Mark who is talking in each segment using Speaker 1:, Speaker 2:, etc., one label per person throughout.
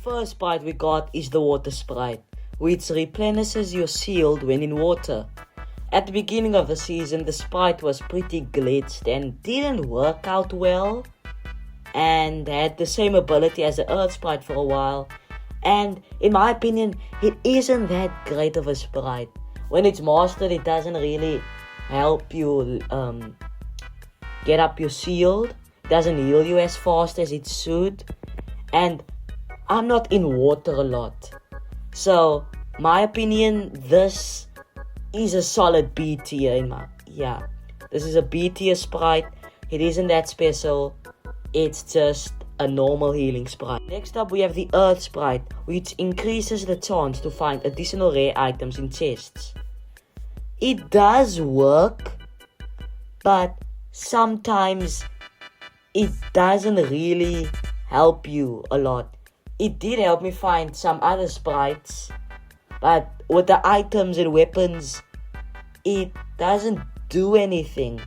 Speaker 1: first sprite we got is the water sprite, which replenishes your shield when in water. At the beginning of the season, the sprite was pretty glitched and didn't work out well, and had the same ability as the earth sprite for a while, and in my opinion, it isn't that great of a sprite. When it's mastered, it doesn't really help you get up your shield. It doesn't heal you as fast as it should, and I'm not in water a lot. So, my opinion, this is a solid B tier this is a B tier sprite. It isn't that special. It's just a normal healing sprite. Next up we have the Earth Sprite, which increases the chance to find additional rare items in chests. It does work, but sometimes it doesn't really help you a lot. It did help me find some other sprites, but with the items and weapons, it doesn't do anything.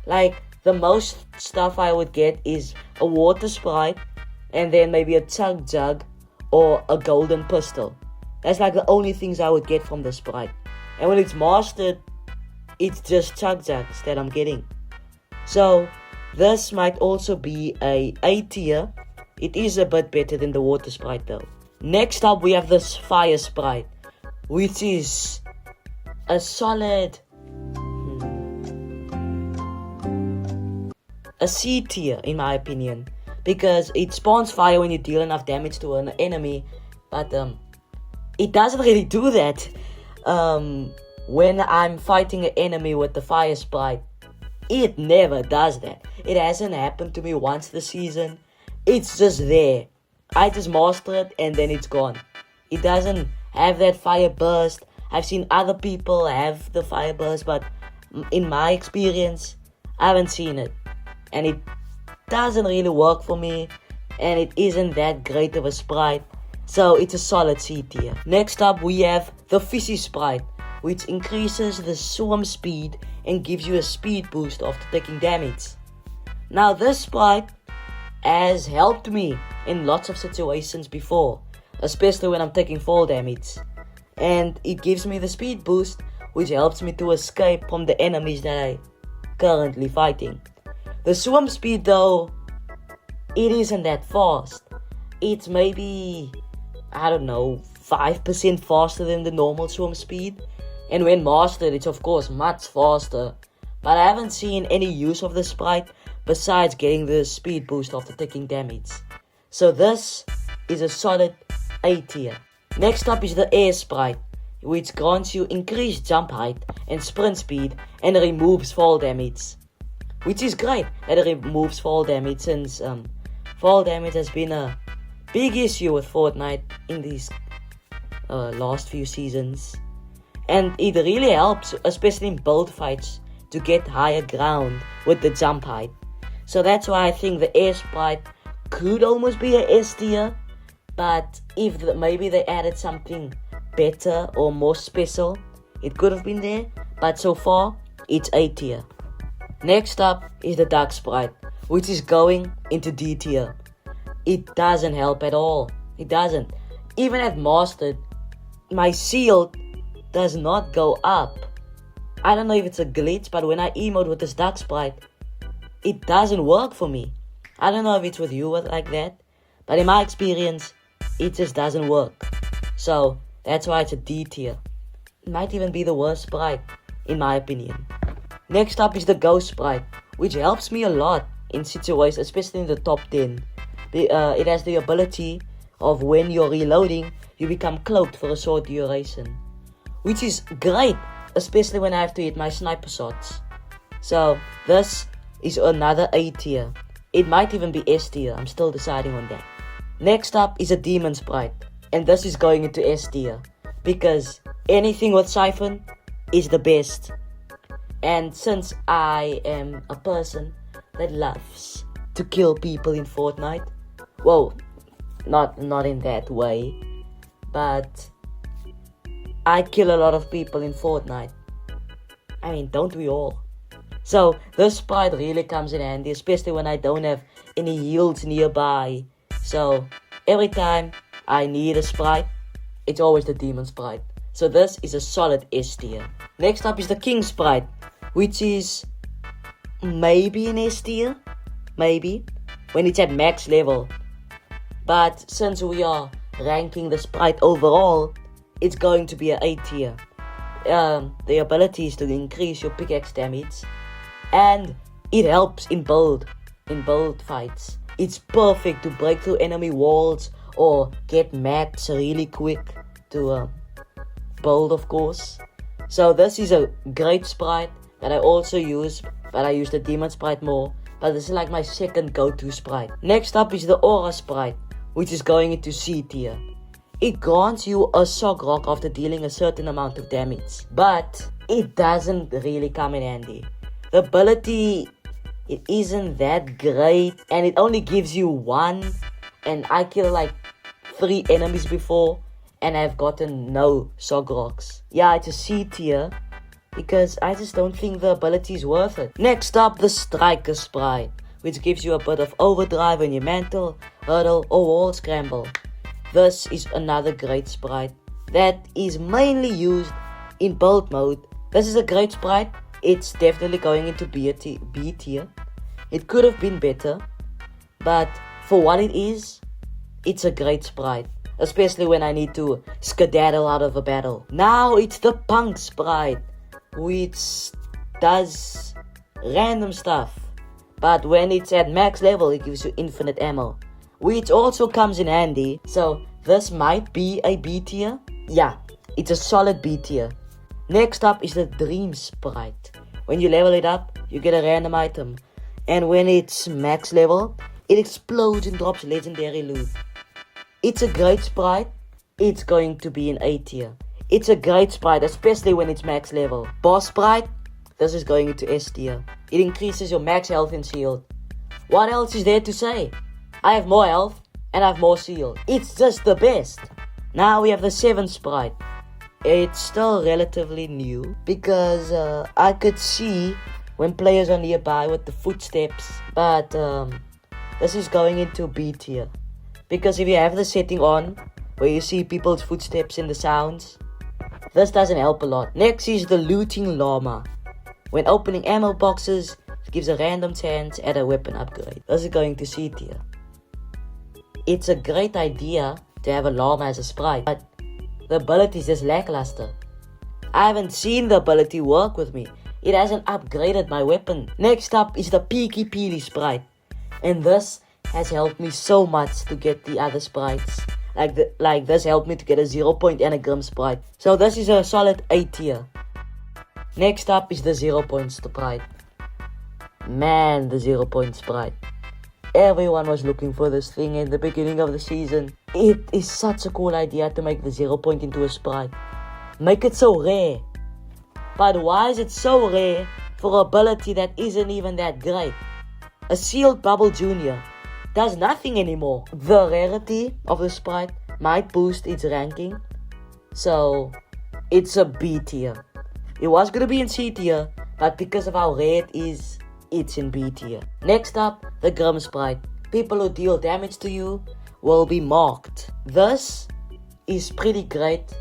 Speaker 1: Like, the most stuff I would get is a water sprite, and then maybe a chug jug or a golden pistol. That's like the only things I would get from the sprite. And when it's mastered, it's just chug jugs that I'm getting. So, this might also be a A tier. It is a bit better than the water sprite though. Next up we have this fire sprite, which is a solid a C tier in my opinion, because it spawns fire when you deal enough damage to an enemy, but it doesn't really do that. When I'm fighting an enemy with the fire sprite, it never does that. It hasn't happened to me once this season. It's just there. I just master it and then it's gone. It doesn't have that fire burst. I've seen other people have the fire burst, but in my experience, I haven't seen it. And it doesn't really work for me, and it isn't that great of a sprite, so it's a solid C tier. Next up we have the Fishy Sprite, which increases the swim speed and gives you a speed boost after taking damage. Now this sprite has helped me in lots of situations before, especially when I'm taking fall damage, and it gives me the speed boost, which helps me to escape from the enemies that I'm currently fighting. The swim speed though, it isn't that fast. It's maybe, 5% faster than the normal swim speed. And when mastered, it's of course much faster. But I haven't seen any use of the sprite besides getting the speed boost after taking damage. So this is a solid A tier. Next up is the Air Sprite, which grants you increased jump height and sprint speed and removes fall damage. Which is great that it removes fall damage, since fall damage has been a big issue with Fortnite in these last few seasons. And it really helps, especially in build fights, to get higher ground with the jump height. So that's why I think the Air Sprite could almost be a S tier. But if maybe they added something better or more special, it could have been there. But so far, it's A tier. Next up is the Duck Sprite, which is going into D tier. It doesn't help at all. It doesn't. Even at mastered, my shield does not go up. I don't know if it's a glitch, but when I emote with this Duck Sprite, it doesn't work for me. I don't know if it's with you like that, but in my experience, it just doesn't work. So that's why it's a D tier. It might even be the worst sprite, in my opinion. Next up is the Ghost Sprite, which helps me a lot in situations, especially in the top 10. It has the ability of when you're reloading, you become cloaked for a short duration, which is great, especially when I have to hit my sniper shots. So this is another A tier. It might even be S tier, I'm still deciding on that. Next up is a Demon Sprite, and this is going into S tier, because anything with Siphon is the best. And since I am a person that loves to kill people in Fortnite, well, not in that way, but I kill a lot of people in Fortnite. I mean, don't we all? So this sprite really comes in handy, especially when I don't have any heals nearby. So every time I need a Sprite, it's always the Demon Sprite. So this is a solid S tier. Next up is the King Sprite, which is maybe an S tier, maybe, when it's at max level. But since we are ranking the Sprite overall, it's going to be an A tier. The ability is to increase your pickaxe damage, and it helps in build fights. It's perfect to break through enemy walls or get mats really quick to build, of course. So this is a great Sprite that I also use, but I use the Demon Sprite more. But this is like my second go-to Sprite. Next up is the Aura Sprite, which is going into C tier. It grants you a Shock Rock after dealing a certain amount of damage, but it doesn't really come in handy. The ability, it isn't that great, and it only gives you one, and I killed like 3 enemies before, and I've gotten no Shock Rocks. Yeah, it's a C tier, because I just don't think the ability is worth it. Next up, the Striker Sprite, which gives you a bit of overdrive when you mantle, hurdle, or wall scramble. This is another great Sprite that is mainly used in build mode. This is a great Sprite. It's definitely going into B tier. It could have been better, but for what it is, it's a great Sprite. Especially when I need to skedaddle out of a battle. Now it's the Punk Sprite, which does random stuff. But when it's at max level, it gives you infinite ammo, which also comes in handy. So this might be a B tier. Yeah, it's a solid B tier. Next up is the Dream Sprite. When you level it up, you get a random item, and when it's max level, it explodes and drops legendary loot. It's a great Sprite. It's going to be an A tier. It's a great Sprite, especially when it's max level. Boss Sprite, this is going into S tier. It increases your max health and shield. What else is there to say? I have more health and I have more shield. It's just the best. Now we have the 7 Sprite. It's still relatively new because I could see when players are nearby with the footsteps. But this is going into B tier. Because if you have the setting on where you see people's footsteps and the sounds, this doesn't help a lot. Next is the Looting Llama. When opening ammo boxes, it gives a random chance at a weapon upgrade. This is going to C tier. It's a great idea to have a llama as a sprite, but the ability is just lackluster. I haven't seen the ability work with me. It hasn't upgraded my weapon. Next up is the Peaky Peely Sprite. And this has helped me so much to get the other sprites. Like this helped me to get a 0 point and a Grim Sprite. So this is a solid A tier. Next up is the 0 point Sprite. Man, the 0 point Sprite. Everyone was looking for this thing at the beginning of the season. It is such a cool idea to make the 0 point into a Sprite. Make it so rare. But why is it so rare for ability that isn't even that great? A Sealed Bubble Jr. does nothing anymore. The rarity of the Sprite might boost its ranking. So, it's a B tier. It was gonna be in C tier, but because of how rare it is, it's in B tier. Next up, the Grim Sprite. People who deal damage to you will be marked. This is pretty great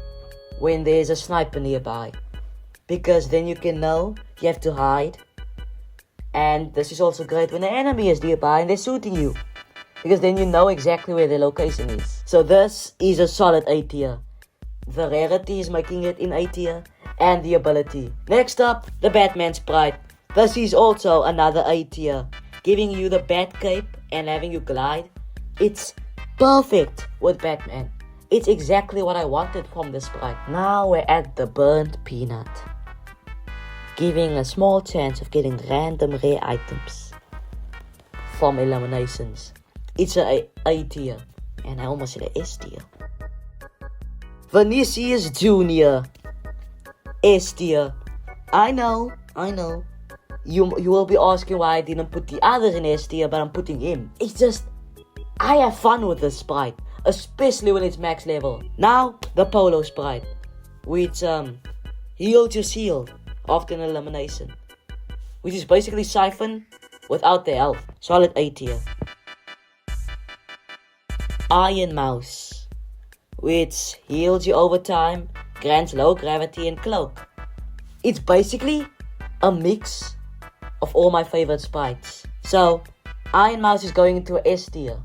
Speaker 1: when there's a sniper nearby, because then you can know you have to hide. And this is also great when the enemy is nearby and they're shooting you, because then you know exactly where their location is. So this is a solid A tier. The rarity is making it in A tier, and the ability. Next up, the Batman Sprite. This is also another A tier, giving you the Bat Cape and having you glide. It's perfect with Batman. It's exactly what I wanted from the Sprite. Now we're at the Burnt Peanut, giving a small chance of getting random rare items from eliminations. It's a tier, and I almost said a S tier. Vinicius Jr. S tier. I know. You will be asking why I didn't put the others in S tier, but I'm putting him. It's just, I have fun with this Sprite, especially when it's max level. Now, the Polo Sprite, which heals your shield after an elimination, which is basically Siphon without the health. Solid A tier. Iron Mouse. which heals you over time, grants low gravity and cloak. It's basically a mix of all my favorite sprites. So, Iron Mouse is going into a S tier.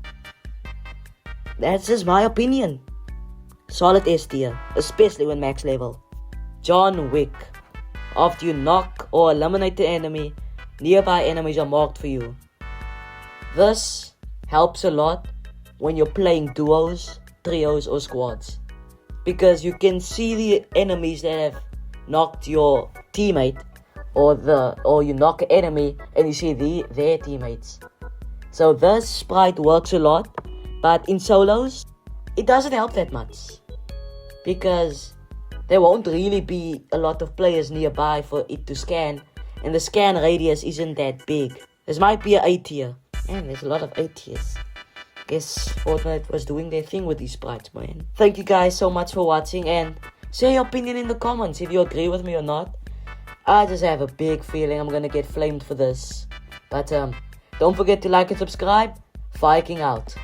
Speaker 1: That's just my opinion. Solid S tier, especially when max level. John Wick. After you knock or eliminate the enemy, nearby enemies are marked for you. This helps a lot when you're playing duos, trios or squads, because you can see the enemies that have knocked your teammate, or you knock an enemy and you see their teammates. So this sprite works a lot, but in solos it doesn't help that much, because there won't really be a lot of players nearby for it to scan, and the scan radius isn't that big. This might be an A tier, and there's a lot of A tiers. Guess Fortnite was doing their thing with these sprites, man. Thank you guys so much for watching, and share your opinion in the comments if you agree with me or not. I just have a big feeling I'm gonna get flamed for this. But don't forget to like and subscribe. Viking out.